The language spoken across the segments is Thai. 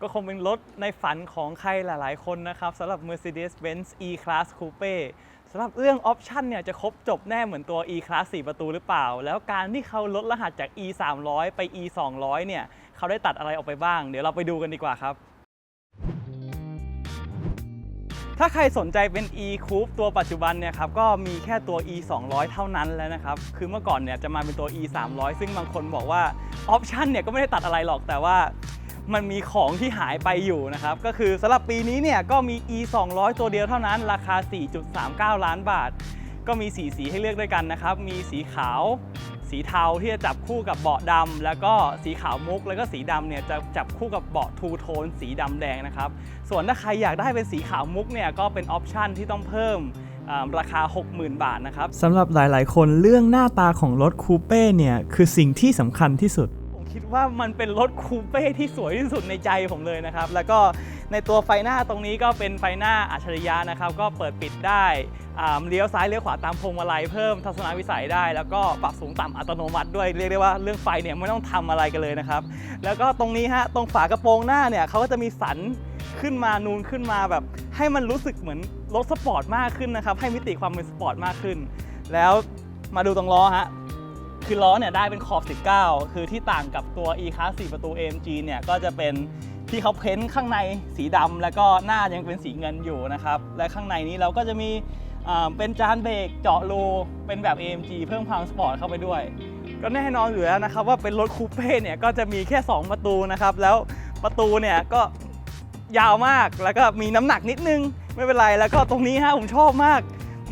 ก็คงเป็นรถในฝันของใครหลายๆคนนะครับสำหรับ Mercedes-Benz E-Class Coupe สำหรับเรื่องออปชันเนี่ยจะครบจบแน่เหมือนตัว E-Class 4 ประตูหรือเปล่าแล้วการที่เขาลดรหัสจาก E 300ไป E 200เนี่ยเขาได้ตัดอะไรออกไปบ้างเดี๋ยวเราไปดูกันดีกว่าครับถ้าใครสนใจเป็น E-Coupe ตัวปัจจุบันเนี่ยครับก็มีแค่ตัว E 200เท่านั้นแล้วนะครับคือเมื่อก่อนเนี่ยจะมาเป็นตัว E 300ซึ่งบางคนบอกว่าออปชันเนี่ยก็ไม่ได้ตัดอะไรหรอกแต่ว่ามันมีของที่หายไปอยู่นะครับก็คือสำหรับปีนี้เนี่ยก็มี E 200ตัวเดียวเท่านั้นราคา 4.39 ล้านบาทก็มีสีให้เลือกด้วยกันนะครับมีสีขาวสีเทาที่จะจับคู่กับเบาะดำแล้วก็สีขาวมุกแล้วก็สีดำเนี่ยจะจับคู่กับเบาะทูโทนสีดำแดงนะครับส่วนถ้าใครอยากได้เป็นสีขาวมุกเนี่ยก็เป็นออปชันที่ต้องเพิ่มราคา 60,000 บาทนะครับสำหรับหลายๆคนเรื่องหน้าตาของรถคูเป้เนี่ยคือสิ่งที่สำคัญที่สุดผมคิดว่ามันเป็นรถคูเป้ที่สวยที่สุดในใจผมเลยนะครับแล้วก็ในตัวไฟหน้าตรงนี้ก็เป็นไฟหน้าอัจฉริยะนะครับก็เปิดปิดได้เลี้ยวซ้ายเลี้ยวขวาตามพวงมาลัยเพิ่มทัศนวิสัยได้แล้วก็ปรับสูงต่ำอัตโนมัติด้วยเรียกได้ว่าเรื่องไฟเนี่ยไม่ต้องทำอะไรกันเลยนะครับแล้วก็ตรงนี้ฮะตรงฝากระโปรงหน้าเนี่ยเขาก็จะมีสันขึ้นมานูนขึ้นมาแบบให้มันรู้สึกเหมือนรถสปอร์ตมากขึ้นนะครับให้มิติความเป็นสปอร์ตมากขึ้นแล้วมาดูตรงล้อฮะคือล้อเนี่ยได้เป็นขอบ19คือที่ต่างกับตัว E-Class 4 ประตู AMG เนี่ยก็จะเป็นที่เขาเพ้นท์ข้างในสีดำแล้วก็หน้ายังเป็นสีเงินอยู่นะครับและข้างในนี้เราก็จะมีเป็นจานเบรกเจาะรูเป็นแบบ AMG เพิ่มความสปอร์ตเข้าไปด้วยก็แน่นอนอยู่แล้วนะครับว่าเป็นรถคูเป้เนี่ยก็จะมีแค่2ประตูนะครับแล้วประตูเนี่ยก็ยาวมากแล้วก็มีน้ำหนักนิดนึงไม่เป็นไรแล้วก็ตรงนี้ฮะผมชอบมาก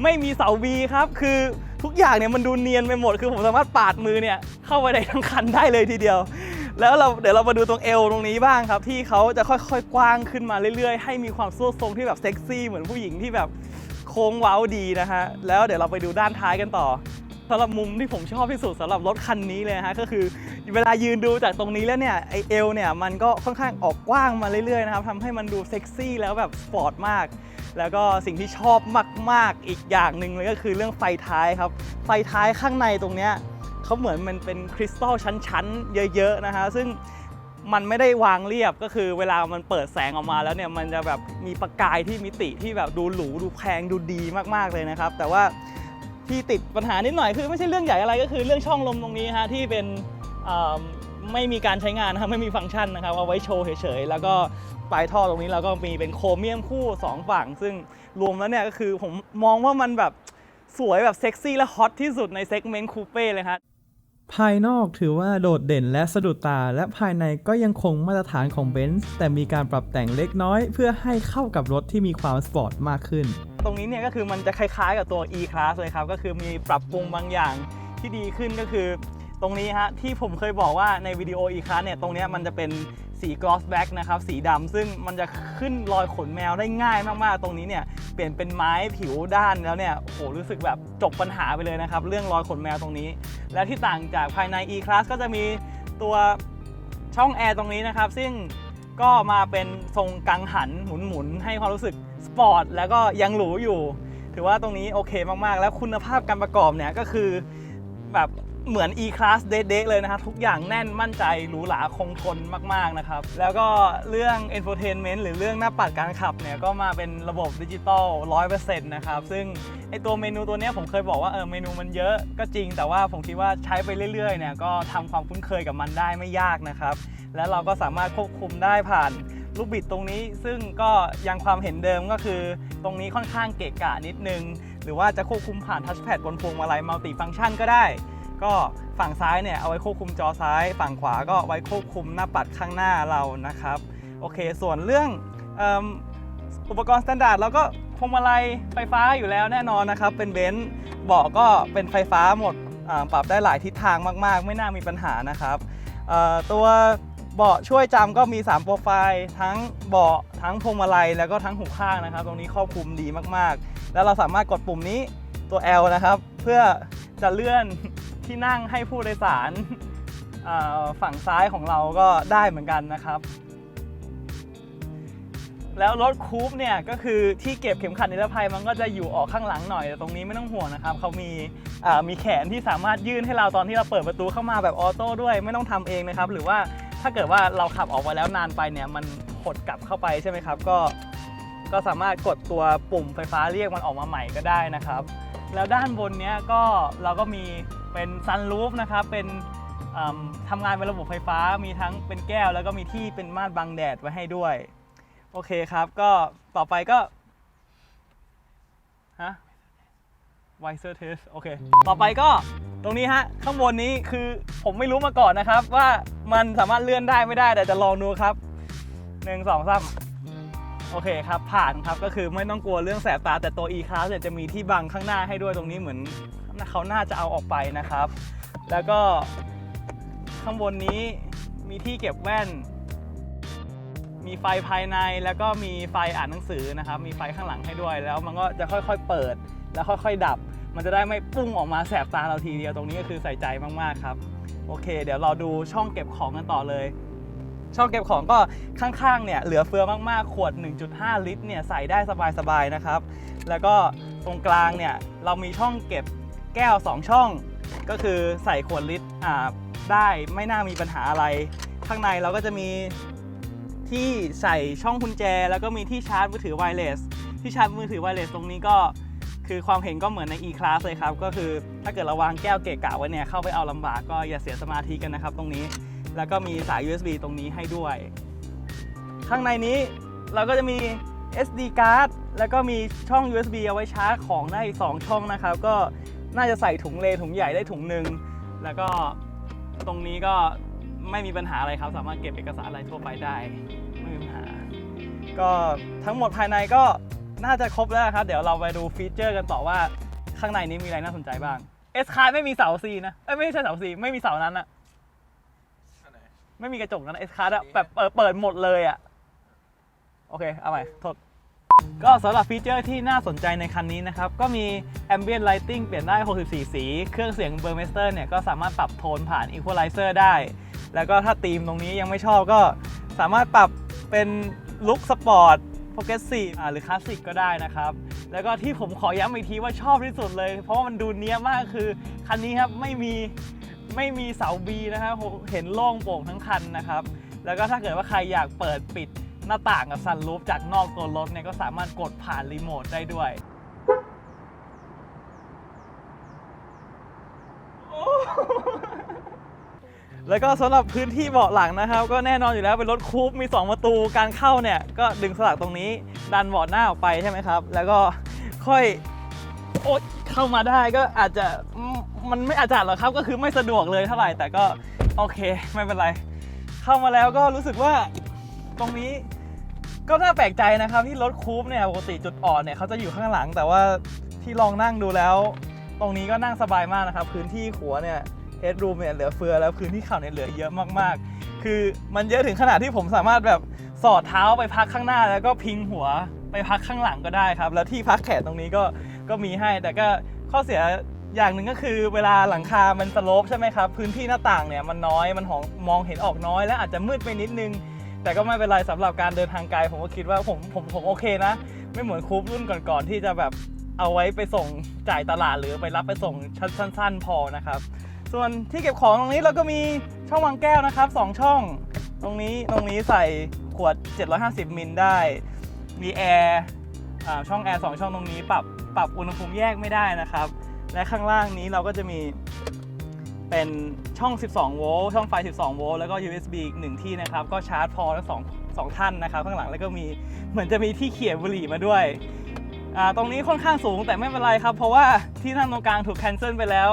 ไม่มีเสา V ครับคือทุกอย่างเนี่ยมันดูเนียนไปหมดคือผมสามารถปาดมือเนี่ยเข้าไปในทั้งคันได้เลยทีเดียวแล้วเดี๋ยวเรามาดูตรงเอวตรงนี้บ้างครับที่เขาจะค่อยๆกว้างขึ้นมาเรื่อยๆให้มีความสวดทรงที่แบบเซ็กซี่เหมือนผู้หญิงที่แบบโค้งเว้าดีนะฮะแล้วเดี๋ยวเราไปดูด้านท้ายกันต่อสำหรับมุมที่ผมชอบที่สุดสำหรับรถคันนี้เลยฮะก็คือเวลายืนดูจากตรงนี้แล้วเนี่ยไอเอวเนี่ยมันก็ค่อนข้างออกกว้างมาเรื่อยๆนะครับทำให้มันดูเซ็กซี่แล้วแบบสปอร์ตมากแล้วก็สิ่งที่ชอบมากๆอีกอย่างหนึ่งเลยก็คือเรื่องไฟท้ายครับไฟท้ายข้างในตรงเนี้ยเขาเหมือนมันเป็นคริสตัลชั้นๆเยอะๆนะฮะซึ่งมันไม่ได้วางเรียบก็คือเวลามันเปิดแสงออกมาแล้วเนี่ยมันจะแบบมีประกายที่มิติที่แบบดูหรูดูแพงดูดีมากๆเลยนะครับแต่ว่าที่ติดปัญหานิดหน่อยคือไม่ใช่เรื่องใหญ่อะไรก็คือเรื่องช่องลมตรงนี้ฮะที่เป็นไม่มีการใช้งานนะครับไม่มีฟังก์ชันนะครับเอาไว้โชว์เฉยๆแล้วก็ปลายท่อตรงนี้เราก็มีเป็นโครเมียมคู่2ฝั่งซึ่งรวมแล้วเนี่ยก็คือผมมองว่ามันแบบสวยแบบเซ็กซี่และฮอตที่สุดในเซกเมนต์คูเป้เลยฮะภายนอกถือว่าโดดเด่นและสะดุดตาและภายในก็ยังคงมาตรฐานของ Benz แต่มีการปรับแต่งเล็กน้อยเพื่อให้เข้ากับรถที่มีความสปอร์ตมากขึ้นตรงนี้เนี่ยก็คือมันจะคล้ายๆกับตัว E-Class เลยครับก็คือมีปรับปรุงบางอย่างที่ดีขึ้นก็คือตรงนี้ฮะที่ผมเคยบอกว่าในวิดีโอ E-Class เนี่ยตรงนี้มันจะเป็นสี gloss black นะครับสีดำซึ่งมันจะขึ้นรอยขนแมวได้ง่ายมากๆตรงนี้เนี่ยเปลี่ยนเป็นไม้ผิวด้านแล้วเนี่ยโอ้โหรู้สึกแบบจบปัญหาไปเลยนะครับเรื่องรอยขนแมวตรงนี้และที่ต่างจากภายใน E-Class ก็จะมีตัวช่องแอร์ตรงนี้นะครับซึ่งก็มาเป็นทรงกังหันหมุนๆให้ความรู้สึกสปอร์ตแล้วก็ยังหรูอยู่ถือว่าตรงนี้โอเคมากๆแล้วคุณภาพการประกอบเนี่ยก็คือแบบเหมือน E-Class เด็กๆเลยนะครับทุกอย่างแน่นมั่นใจหรูหราคงทนมากๆนะครับแล้วก็เรื่อง Infotainment หรือเรื่องหน้าปัดการขับเนี่ยก็มาเป็นระบบดิจิตอล 100% นะครับซึ่งไอตัวเมนูตัวนี้ผมเคยบอกว่าเมนูมันเยอะก็จริงแต่ว่าผมคิดว่าใช้ไปเรื่อยๆเนี่ยก็ทำความคุ้นเคยกับมันได้ไม่ยากนะครับและเราก็สามารถควบคุมได้ผ่านลูกบิดตรงนี้ซึ่งก็ยังความเห็นเดิมก็คือตรงนี้ค่อนข้างเกะกะนิดนึงหรือว่าจะควบคุมผ่านทัชแพดบนพวงมาลัยมัลติฟังก์ชันก็ได้ก็ฝั่งซ้ายเนี่ยเอาไว้ควบคุมจอซ้ายฝั่งขวาก็ไว้ควบคุมหน้าปัดข้างหน้าเรานะครับโอเคส่วนเรื่องอุปกรณ์สแตนดาร์ดเราก็พวงมาลัยไฟฟ้าอยู่แล้วแน่นอนนะครับเป็นเบนซ์เบาะก็เป็นไฟฟ้าหมดปรับได้หลายทิศทางมากๆไม่น่ามีปัญหานะครับตัวเบาะช่วยจำก็มี3โปรไฟล์ทั้งเบาะทั้งพวงมาลัยแล้วก็ทั้งหูข้างนะครับตรงนี้ครอบคลุมดีมากๆแล้วเราสามารถกดปุ่มนี้ตัว L นะครับเพื่อจะเลื่อนที่นั่งให้ผู้โดยสารฝั่งซ้ายของเราก็ได้เหมือนกันนะครับแล้วรถคูปเนี่ยก็คือที่เก็บเข็มขัดนิรภัยมันก็จะอยู่ออกข้างหลังหน่อยแต่ตรงนี้ไม่ต้องห่วงนะครับเขามีแขนที่สามารถยื่นให้เราตอนที่เราเปิดประตูเข้ามาแบบออโต้ด้วยไม่ต้องทำเองนะครับหรือว่า ถ้าเกิดว่าเราขับออกมาแล้วนานไปเนี่ยมันหดกลับเข้าไปใช่ไหมครับก็สามารถกดตัวปุ่มไฟฟ้าเรียกมันออกมาใหม่ก็ได้นะครับแล้วด้านบนเนี้ยก็เราก็มีเป็นซันรูฟนะครับเป็นทำงานเป็นระบบไฟฟ้ามีทั้งเป็นแก้วแล้วก็มีที่เป็นม่านบังแดดไว้ให้ด้วยโอเคครับก็ต่อไปก็Wiser Test โอเคต่อไปก็ตรงนี้ฮะข้างบนนี้คือผมไม่รู้มาก่อนนะครับว่ามันสามารถเลื่อนได้ไม่ได้แต่จะลองดูครับ1 2 3โอเคครับผ่านครับก็คือไม่ต้องกลัวเรื่องแสบตาแต่ตัว E-Class เนี่ยจะมีที่บังข้างหน้าให้ด้วยตรงนี้เหมือนเขาน่าจะเอาออกไปนะครับแล้วก็ข้างบนนี้มีที่เก็บแว่นมีไฟภายในแล้วก็มีไฟอ่านหนังสือนะครับมีไฟข้างหลังให้ด้วยแล้วมันก็จะค่อยๆเปิดแล้วค่อยๆดับมันจะได้ไม่ปุ้งออกมาแสบตาเราทีเดียวตรงนี้ก็คือใส่ใจมากๆครับโอเคเดี๋ยวเราดูช่องเก็บของกันต่อเลยช่องเก็บของก็ข้างๆเนี่ยเหลือเฟือมากๆขวด 1.5 ลิตรเนี่ยใส่ได้สบายๆนะครับแล้วก็ตรงกลางเนี่ยเรามีช่องเก็บแก้ว2ช่องก็คือใส่ขวดลิตรได้ไม่น่ามีปัญหาอะไรข้างในเราก็จะมีที่ใส่ช่องกุญแจแล้วก็มีที่ชาร์จมือถือไวเลสที่ชาร์จมือถือไวเลสตรงนี้ก็คือความเห็นก็เหมือนใน E-Class เลยครับก็คือถ้าเกิดเราวางแก้วเกะกะไว้เนี่ยเข้าไปเอาลำบากก็อย่าเสียสมาธิกันนะครับตรงนี้แล้วก็มีสาย USB ตรงนี้ให้ด้วยข้างในนี้เราก็จะมี SD card แล้วก็มีช่อง USB เอาไว้ชาร์จของได้อีก2ช่องนะครับก็น่าจะใส่ถุงถุงใหญ่ได้ถุงหนึ่งแล้วก็ตรงนี้ก็ไม่มีปัญหาอะไรครับสามารถเก็บเอกสารอะไรทั่วไปได้ไม่มีปัญหาก็ทั้งหมดภายในก็น่าจะครบแล้วครับเดี๋ยวเราไปดูฟีเจอร์กันต่อว่าข้างในนี้มีอะไรน่าสนใจบ้าง S Card ไม่มีเสา C นะไม่ใช่เสา C ไม่มีเสานั้นอะไม่มีกระจกนั้น S Card อะแบบเปิดหมดเลยอะโอเคเอาใหม่โทษก็สำหรับฟีเจอร์ที่น่าสนใจในคันนี้นะครับก็มี Ambient Lighting เปลี่ยนได้64สีเครื่องเสียง Burmester เนี่ยก็สามารถปรับโทนผ่าน Equalizer ได้แล้วก็ถ้าธีมตรงนี้ยังไม่ชอบก็สามารถปรับเป็นลุคสปอร์ตโปรเกรสซีฟหรือคลาสสิกก็ได้นะครับแล้วก็ที่ผมขอย้ำอีกทีว่าชอบที่สุดเลยเพราะว่ามันดูเนี้ยมากคือคันนี้ครับไม่มีเสา B นะครับเห็นโล่งโปร่งทั้งคันนะครับแล้วก็ถ้าเกิดว่าใครอยากเปิดปิดหน้าต่างกับซันรูฟจากนอกตัวรถเนี่ยก็สามารถกดผ่านรีโมทได้ด้วยแล้วก็สำหรับพื้นที่เบาะหลังนะครับก็แน่นอนอยู่แล้วเป็นรถคูปมี2ประตูการเข้าเนี่ยก็ดึงสลักตรงนี้ดันเบาะหน้าออกไปใช่ไหมครับแล้วก็ค่อยเข้ามาได้ก็อาจจะมันไม่อาจจะหรอกครับก็คือไม่สะดวกเลยเท่าไหร่แต่ก็โอเคไม่เป็นไรเข้ามาแล้วก็รู้สึกว่าตรงนี้ก็น่าแปลกใจนะครับที่รถคูปเนี่ยปกติจุดอ่อนเนี่ยเขาจะอยู่ข้างหลังแต่ว่าที่ลองนั่งดูแล้วตรงนี้ก็นั่งสบายมากนะครับพื้นที่หัวเนี่ยเฮดรูมเนี่ยเหลือเฟือแล้วพื้นที่เข่าเนี่ยเหลือเยอะมากๆคือมันเยอะถึงขนาดที่ผมสามารถแบบสอดเท้าไปพักข้างหน้าแล้วก็พิงหัวไปพักข้างหลังก็ได้ครับแล้วที่พักแขนตรงนี้ก็มีให้แต่ก็ข้อเสียอย่างหนึ่งก็คือเวลาหลังคามันสโลปใช่ไหมครับพื้นที่หน้าต่างเนี่ยมันน้อยมันมองเห็นออกน้อยและอาจจะมืดไปนิดนึงแต่ก็ไม่เป็นไรสำหรับการเดินทางไกลผมก็คิดว่าผมโอเคนะไม่เหมือนคูปรุ่นก่อนๆที่จะแบบเอาไว้ไปส่งจ่ายตลาดหรือไปรับไปส่งสั้นๆพอนะครับส่วนที่เก็บของตรงนี้เราก็มีช่องวางแก้วนะครับ2ช่องตรงนี้ใส่ขวด750มิลได้มีแอร์ช่องแอร์2ช่องตรงนี้ปรับอุณหภูมิแยกไม่ได้นะครับและข้างล่างนี้เราก็จะมีเป็นช่อง12โวลต์ช่องไฟ12โวลต์แล้วก็ USB อีก1ที่นะครับก็ชาร์จพอทั้งสองท่านนะครับข้างหลังแล้วก็มีเหมือนจะมีที่เขี่ยบุหรี่มาด้วยตรงนี้ค่อนข้างสูงแต่ไม่เป็นไรครับเพราะว่าที่นั่งตรงกลางถูกแคนเซิลไปแล้ว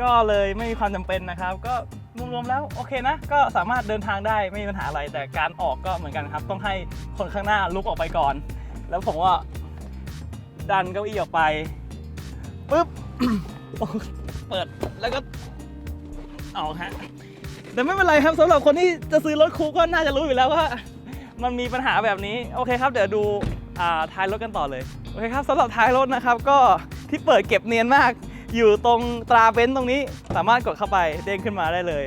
ก็เลยไม่มีความจำเป็นนะครับก็รวมๆแล้วโอเคนะก็สามารถเดินทางได้ไม่มีปัญหาอะไรแต่การออกก็เหมือนกันครับต้องให้คนข้างหน้าลุกออกไปก่อนแล้วผมว่าดันเก้าอี้ออกไปปุ๊บ เปิดแล้วก็เอาฮะแต่ไม่เป็นไรครับสำหรับคนที่จะซื้อรถคูปก็น่าจะรู้อยู่แล้วว่ามันมีปัญหาแบบนี้โอเคครับเดี๋ยวดูท้ายรถกันต่อเลยโอเคครับสำหรับท้ายรถนะครับก็ที่เปิดเก็บเนียนมากอยู่ตรงตราเบนซ์ตรงนี้สามารถกดเข้าไปเด้งขึ้นมาได้เลย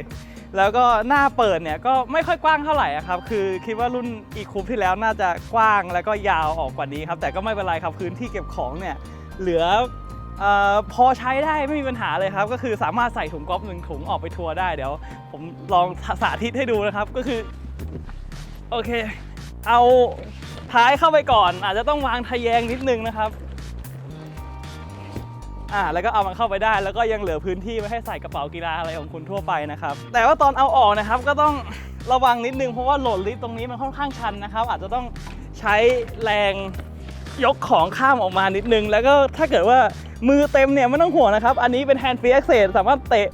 แล้วก็หน้าเปิดเนี่ยก็ไม่ค่อยกว้างเท่าไหร่ครับคือคิดว่ารุ่นอีคูปที่แล้วน่าจะกว้างแล้วก็ยาวออกกว่านี้ครับแต่ก็ไม่เป็นไรครับพื้นที่เก็บของเนี่ยเหลือ พอใช้ได้ไม่มีปัญหาเลยครับก็คือสามารถใส่ถุงก๊อล์ฟ1 ถุงออกไปทัวร์ได้เดี๋ยวผมลองสาธิตให้ดูนะครับก็คือโอเคเอาท้ายเข้าไปก่อนอาจจะต้องวางทะแยงนิดนึงนะครับแล้วก็เอามันเข้าไปได้แล้วก็ยังเหลือพื้นที่ไว้ให้ใส่กระเป๋ากีฬาอะไรของคุณทั่วไปนะครับแต่ว่าตอนเอาออกนะครับก็ต้องระวังนิดนึงเพราะว่าโหลดลิฟต์ตรงนี้มันค่อนข้างชันนะครับอาจจะต้องใช้แรงยกของข้ามออกมานิดนึงแล้วก็ถ้าเกิดว่ามือเต็มเนี่ยไม่ต้องห่วงนะครับอันนี้เป็น hand free access สามารถเตะ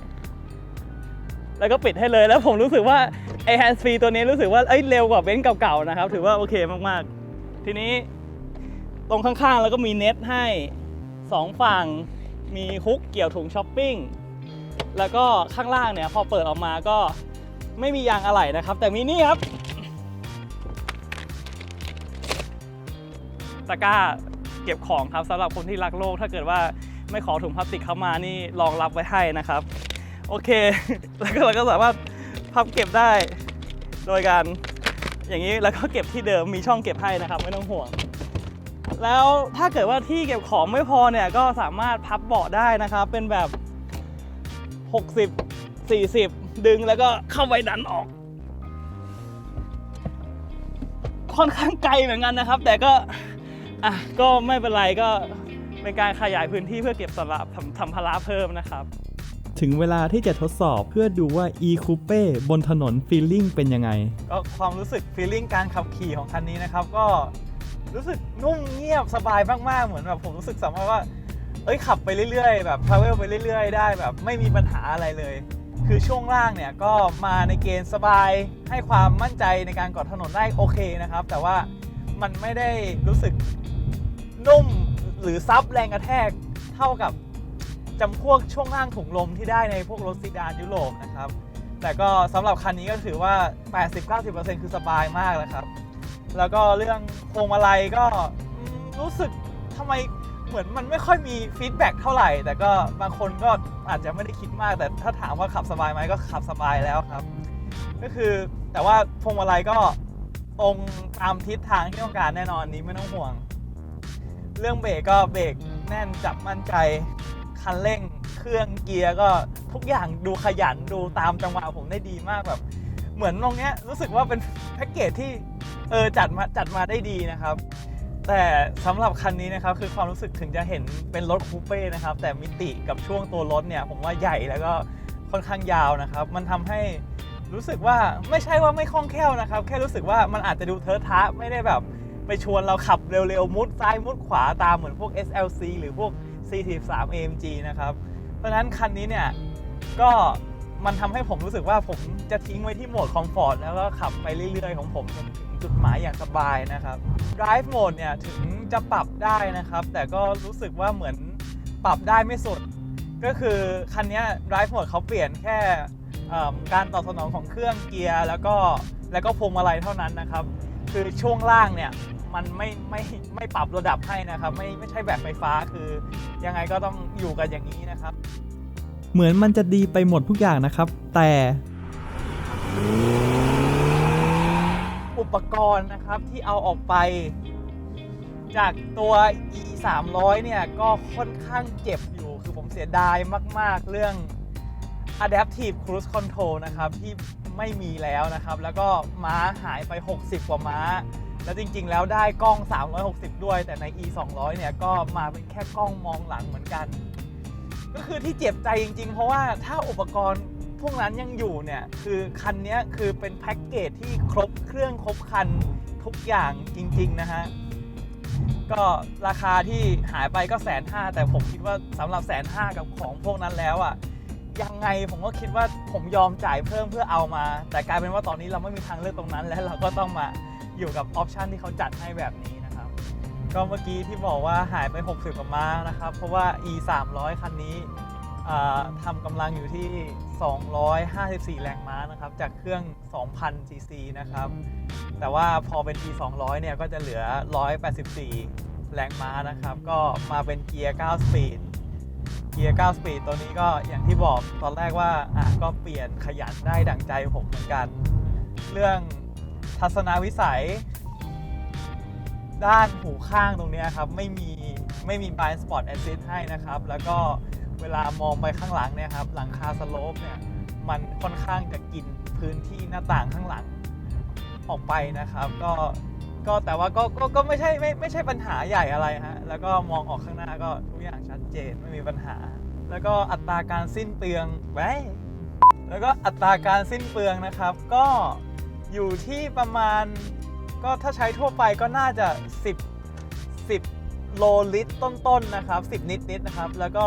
แล้วก็ปิดให้เลยแล้วผมรู้สึกว่าไอ้ hand free ตัวนี้รู้สึกว่าเร็วกว่าเบนซ์เก่าๆนะครับถือว่าโอเคมากๆทีนี้ตรงข้างๆแล้วก็มีเน็ตให้2ฝั่งมีฮุกเกี่ยวถุงช้อปปิ้งแล้วก็ข้างล่างเนี่ยพอเปิดออกมาก็ไม่มียางอะไหล่นะครับแต่มีนี่ครับตะกร้าเก็บของครับสำหรับคนที่รักโลกถ้าเกิดว่าไม่ขอถุงพลาสติกเข้ามานี่รองรับไว้ให้นะครับโอเคแล้วก็เราก็สามารถพับเก็บได้โดยการอย่างนี้แล้วก็เก็บที่เดิมมีช่องเก็บให้นะครับไม่ต้องห่วงแล้วถ้าเกิดว่าที่เก็บของไม่พอเนี่ยก็สามารถพับเบาะได้นะครับเป็นแบบ60-40ดึงแล้วก็เข้าไปดันออกค่อนข้างไกลเหมือนกันนะครับแต่ก็ไม่เป็นไรก็เป็นการขยายพื้นที่เพื่อเก็บสัมภาระเพิ่มนะครับถึงเวลาที่จะทดสอบเพื่อดูว่า e-coupe บนถนนฟีลลิ่งเป็นยังไงก็ความรู้สึกฟีลลิ่งการขับขี่ของคันนี้นะครับก็รู้สึกนุ่มเงียบสบายมากๆเหมือนแบบผมรู้สึกสามารถว่าขับไปเรื่อยๆแบบทราเวลไปเรื่อยๆได้แบบไม่มีปัญหาอะไรเลยคือช่วงล่างเนี่ยก็มาในเกณฑ์สบายให้ความมั่นใจในการเกาะถนนได้โอเคนะครับแต่ว่ามันไม่ได้รู้สึกนุ่มหรือซับแรงกระแทกเท่ากับจำพวกช่วงล่างถุงลมที่ได้ในพวกรถซีดานยุโรปนะครับแต่ก็สำหรับคันนี้ก็ถือว่า 80-90% คือสบายมากแล้วครับแล้วก็เรื่องพวงมาลัยก็รู้สึกทำไมเหมือนมันไม่ค่อยมีฟีดแบ็กเท่าไหร่แต่ก็บางคนก็อาจจะไม่ได้คิดมากแต่ถ้าถามว่าขับสบายไหมก็ขับสบายแล้วครับก็คือแต่ว่าพวงมาลัยก็ตรงตามทิศทางที่ต้องการแน่นอนนี้ไม่ต้องห่วงเรื่องเบรกก็เบรกแน่นจับมั่นใจคันเร่งเครื่องเกียร์ก็ทุกอย่างดูขยันดูตามจังหวะผมได้ดีมากแบบเหมือนตรงเนี้ยรู้สึกว่าเป็นแพ็กเกจที่จัดมาได้ดีนะครับแต่สำหรับคันนี้นะครับคือความรู้สึกถึงจะเห็นเป็นรถคูเป้นะครับแต่มิติกับช่วงตัวรถเนี่ยผมว่าใหญ่แล้วก็ค่อนข้างยาวนะครับมันทำให้รู้สึกว่าไม่ใช่ว่าไม่คล่องแคล่วนะครับแค่รู้สึกว่ามันอาจจะดูเทอะทะไม่ได้แบบไปชวนเราขับเร็วๆมุดซ้ายมุดขวาตามเหมือนพวก SLC หรือพวก C43 AMG นะครับเพราะฉะนั้นคันนี้เนี่ยก็มันทำให้ผมรู้สึกว่าผมจะทิ้งไว้ที่โหมดคอมฟอร์ตแล้วก็ขับไปเรื่อยๆของผมจนถึงจุดหมายอย่างสบายนะครับ Drive Mode เนี่ยถึงจะปรับได้นะครับแต่ก็รู้สึกว่าเหมือนปรับได้ไม่สุดก็คือคันนี้ Drive Mode เขาเปลี่ยนแค่การตอบสนองของเครื่องเกียร์แล้วก็พวงมาลัยเท่านั้นนะครับคือช่วงล่างเนี่ยมันไม่ปรับระดับให้นะครับไม่ใช่แบบไฟฟ้าคือยังไงก็ต้องอยู่กันอย่างนี้นะครับเหมือนมันจะดีไปหมดทุกอย่างนะครับแต่อุปกรณ์นะครับที่เอาออกไปจากตัว E300 เนี่ยก็ค่อนข้างเจ็บอยู่คือผมเสียดายมากๆเรื่อง Adaptive Cruise Control นะครับที่ไม่มีแล้วนะครับแล้วก็ม้าหายไป60กว่าม้าแล้วจริงๆแล้วได้กล้อง360ด้วยแต่ใน E200 เนี่ยก็มาเป็นแค่กล้องมองหลังเหมือนกันก็คือที่เจ็บใจจริงๆเพราะว่าถ้าอุปกรณ์พวกนั้นยังอยู่เนี่ยคือคันนี้คือเป็นแพ็กเกจที่ครบเครื่องครบคันทุกอย่างจริงๆนะฮะก็ราคาที่หายไปก็150,000แต่ผมคิดว่าสำหรับ150,000กับของพวกนั้นแล้วอ่ะยังไงผมก็คิดว่าผมยอมจ่ายเพิ่มเพื่อเอามาแต่กลายเป็นว่าตอนนี้เราไม่มีทางเลือกตรงนั้นและเราก็ต้องมาอยู่กับออปชันที่เขาจัดให้แบบนี้นะครับก็เมื่อกี้ที่บอกว่าหายไป60กว่าม้านะครับเพราะว่า E300 คันนี้ทำกำลังอยู่ที่254แรงม้านะครับจากเครื่อง 2,000 ซีซีนะครับแต่ว่าพอเป็น E200 เนี่ยก็จะเหลือ184แรงม้านะครับก็มาเป็นเกียร์9สปีด9 สปีดตัวนี้ก็อย่างที่บอกตอนแรกว่าก็เปลี่ยนขยันได้ดั่งใจผมเหมือนกันเรื่องทัศนวิสัย ด้านหูข้างตรงนี้ครับไม่มี blind spot assist ให้นะครับแล้วก็เวลามองไปข้างหลังเนี่ยครับหลังคาสโลปเนี่ยมันค่อนข้างจะกินพื้นที่หน้าต่างข้างหลังออกไปนะครับก็แต่ว่าก็ไม่ใช่ปัญหาใหญ่อะไรฮะแล้วก็มองออกข้างหน้าก็ทุกอย่างชัดเจนไม่มีปัญหาแล้วก็อัตราการสิ้นเปลืองแล้วก็อัตราการสิ้นเปลืองนะครับก็อยู่ที่ประมาณก็ถ้าใช้ทั่วไปก็น่าจะ10โลลิตรต้นๆนะครับ10นิดนะครับแล้วก็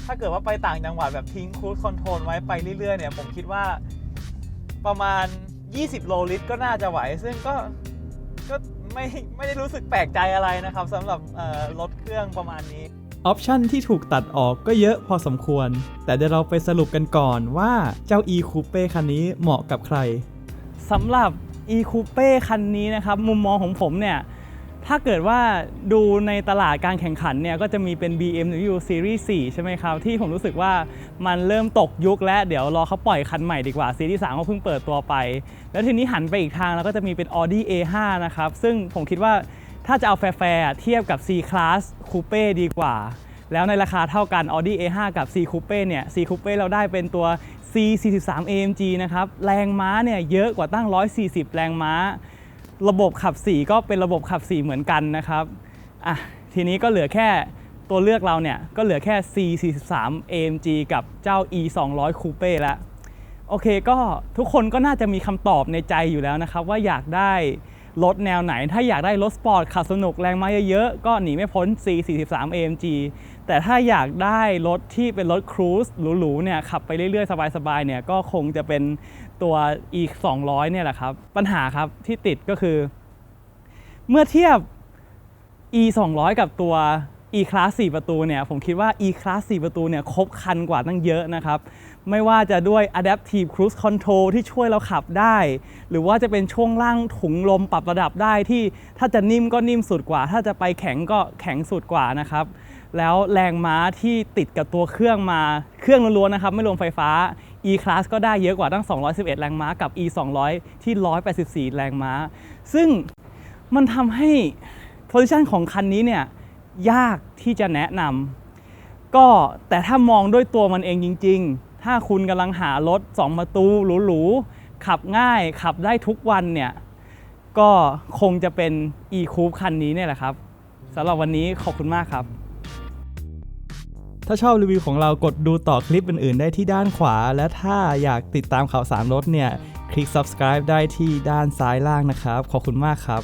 ถ้าเกิดว่าไปต่างจังหวัดแบบทิ้งครูซคอนโทรลไว้ไปเรื่อยๆเนี่ยผมคิดว่าประมาณ20โลลิตรก็น่าจะไหวซึ่งก็ไม่ได้รู้สึกแปลกใจอะไรนะครับสำหรับรถเครื่องประมาณนี้ออปชันที่ถูกตัดออกก็เยอะพอสมควรแต่เดี๋ยวเราไปสรุปกันก่อนว่าเจ้า e-coupe คันนี้เหมาะกับใครสำหรับ e-coupe คันนี้นะครับมุมมองของผมเนี่ยถ้าเกิดว่าดูในตลาดการแข่งขันเนี่ยก็จะมีเป็น BMW Series 4 ใช่ไหมครับที่ผมรู้สึกว่ามันเริ่มตกยุคและเดี๋ยวรอเขาปล่อยคันใหม่ดีกว่า Series 3 ก็เพิ่งเปิดตัวไปแล้วทีนี้หันไปอีกทางแล้วก็จะมีเป็น Audi A5 นะครับซึ่งผมคิดว่าถ้าจะเอาแฟร์เทียบกับ C-Class Coupe ดีกว่าแล้วในราคาเท่ากัน Audi A5 กับ C Coupe เนี่ย C Coupe เราได้เป็นตัว C43 AMG นะครับแรงม้าเนี่ยเยอะกว่าตั้ง140แรงม้าระบบขับ4ก็เป็นระบบขับ4เหมือนกันนะครับทีนี้ก็เหลือแค่ตัวเลือกเราเนี่ยก็เหลือแค่ C43 AMG กับเจ้า E200 Coupe แล้วโอเคก็ทุกคนก็น่าจะมีคำตอบในใจอยู่แล้วนะครับว่าอยากได้รถแนวไหนถ้าอยากได้รถสปอร์ตขับสนุกแรงม้าเยอะๆก็หนีไม่พ้น C43 AMG แต่ถ้าอยากได้รถที่เป็นรถครูซหรูๆเนี่ยขับไปเรื่อยๆสบายๆเนี่ยก็คงจะเป็นตัว E200 เนี่ยแหละครับปัญหาครับที่ติดก็คือเมื่อเทียบ E200 กับตัว E-Class 4 ประตูเนี่ยผมคิดว่า E-Class 4 ประตูเนี่ยครบครันกว่าตั้งเยอะนะครับไม่ว่าจะด้วย Adaptive Cruise Control ที่ช่วยเราขับได้หรือว่าจะเป็นช่วงล่างถุงลมปรับระดับได้ที่ถ้าจะนิ่มก็นิ่มสุดกว่าถ้าจะไปแข็งก็แข็งสุดกว่านะครับแล้วแรงม้าที่ติดกับตัวเครื่องมาเครื่องล้วนๆนะครับไม่รวมไฟฟ้า E-Class ก็ได้เยอะกว่าตั้ง211แรงม้ากับ E200 ที่184แรงม้าซึ่งมันทำให้ position ของคันนี้เนี่ยยากที่จะแนะนำก็แต่ถ้ามองด้วยตัวมันเองจริงๆถ้าคุณกำลังหารถ2ประตูหรูๆขับง่ายขับได้ทุกวันเนี่ยก็คงจะเป็น e-coupe คันนี้เนี่ยแหละครับสำหรับวันนี้ขอบคุณมากครับถ้าชอบรีวิวของเรากดดูต่อคลิปอื่นๆได้ที่ด้านขวาและถ้าอยากติดตามข่าวสารรถเนี่ยคลิก subscribe ได้ที่ด้านซ้ายล่างนะครับขอบคุณมากครับ